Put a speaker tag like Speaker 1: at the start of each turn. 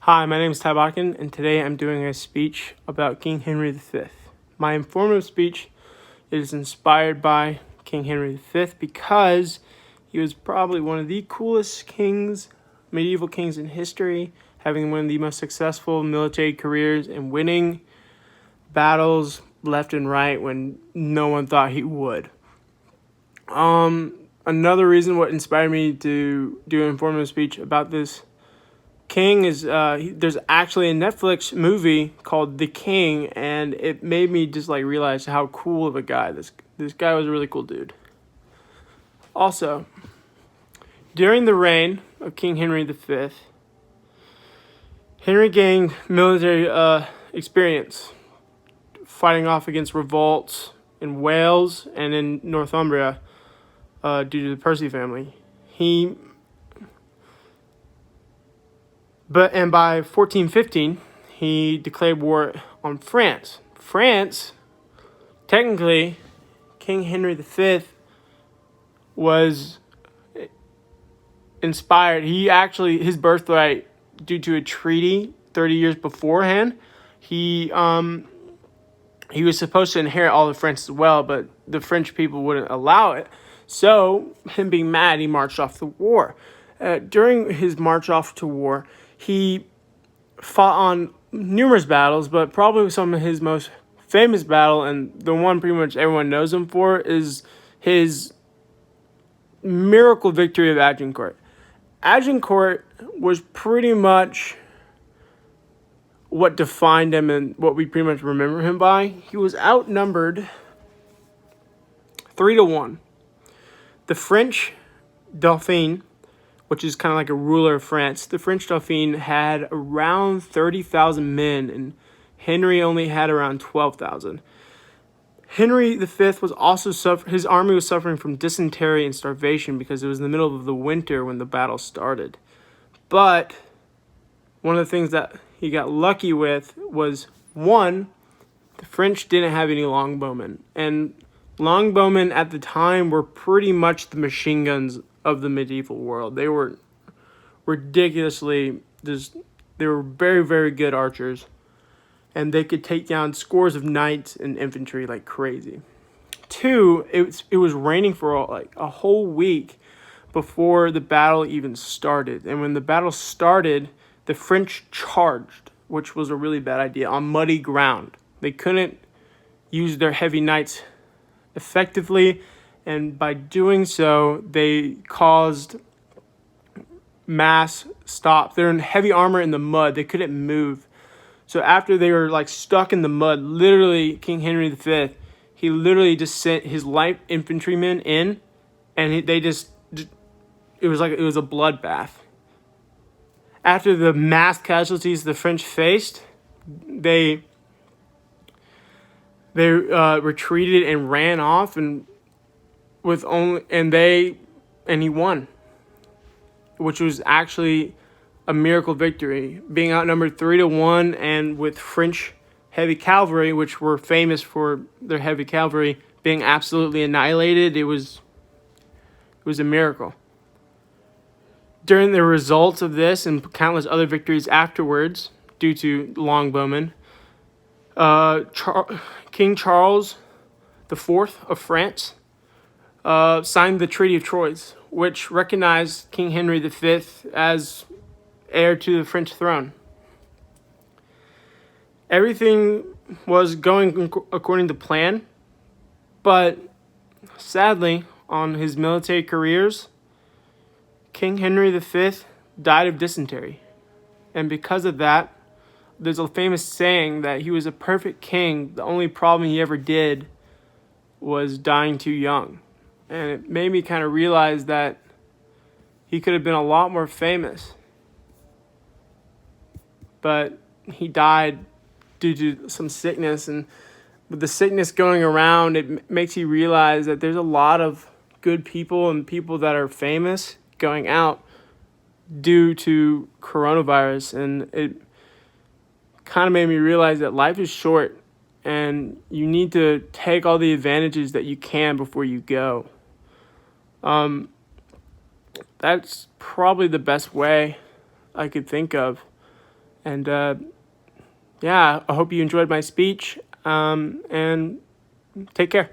Speaker 1: Hi, my name is Ty Botkin, and today I'm doing a speech about King Henry V. My informative speech is inspired by King Henry V because he was probably one of the coolest kings, medieval kings in history, having one of the most successful military careers and winning battles left and right when no one thought he would. Another reason what inspired me to do an informative speech about this King is there's actually a Netflix movie called The King, and it made me just realize how cool of a guy this guy was. A really cool dude. Also, during the reign of King Henry V, Henry gained military experience fighting off against revolts in Wales and in Northumbria due to the Percy family. And by 1415, he declared war on France. France, technically, King Henry V was inspired. His birthright, due to a treaty 30 years beforehand, he was supposed to inherit all of France as well, but the French people wouldn't allow it. So, him being mad, he marched off to war. During his march off to war, he fought on numerous battles, but probably some of his most famous battle, and the one pretty much everyone knows him for, is his miracle victory of Agincourt. Agincourt was pretty much what defined him and what we pretty much remember him by. He was outnumbered 3-1. The French Dauphin, which is kind of like a ruler of France, the French Dauphin had around 30,000 men, and Henry only had around 12,000. Henry V was also his army was suffering from dysentery and starvation because it was in the middle of the winter when the battle started. But one of the things that he got lucky with was, one, the French didn't have any longbowmen, and longbowmen at the time were pretty much the machine guns of the medieval world. They were ridiculously they were very, very good archers, and they could take down scores of knights and infantry like crazy. Two, it was raining for a whole week before the battle even started, and when the battle started, the French charged, which was a really bad idea, on muddy ground. They couldn't use their heavy knights effectively, and by doing so, they caused mass stops. They're in heavy armor in the mud. They couldn't move. So after they were stuck in the mud, literally, King Henry V, he literally just sent his light infantrymen in, and it was a bloodbath. After the mass casualties the French faced, they retreated and ran off, and he won, which was actually a miracle victory, being outnumbered 3-1, and with French heavy cavalry, which were famous for their heavy cavalry, being absolutely annihilated. It was a miracle. During the results of this and countless other victories afterwards, due to longbowmen, King Charles IV of France signed the Treaty of Troyes, which recognized King Henry V as heir to the French throne. Everything was going according to plan, but sadly, on his military careers, King Henry V died of dysentery. And because of that, there's a famous saying that he was a perfect king. The only problem he ever did was dying too young. And it made me kind of realize that he could have been a lot more famous. But he died due to some sickness. And with the sickness going around, it makes you realize that there's a lot of good people and people that are famous going out due to coronavirus. And it kind of made me realize that life is short and you need to take all the advantages that you can before you go. That's probably the best way I could think of. And yeah, I hope you enjoyed my speech, and take care.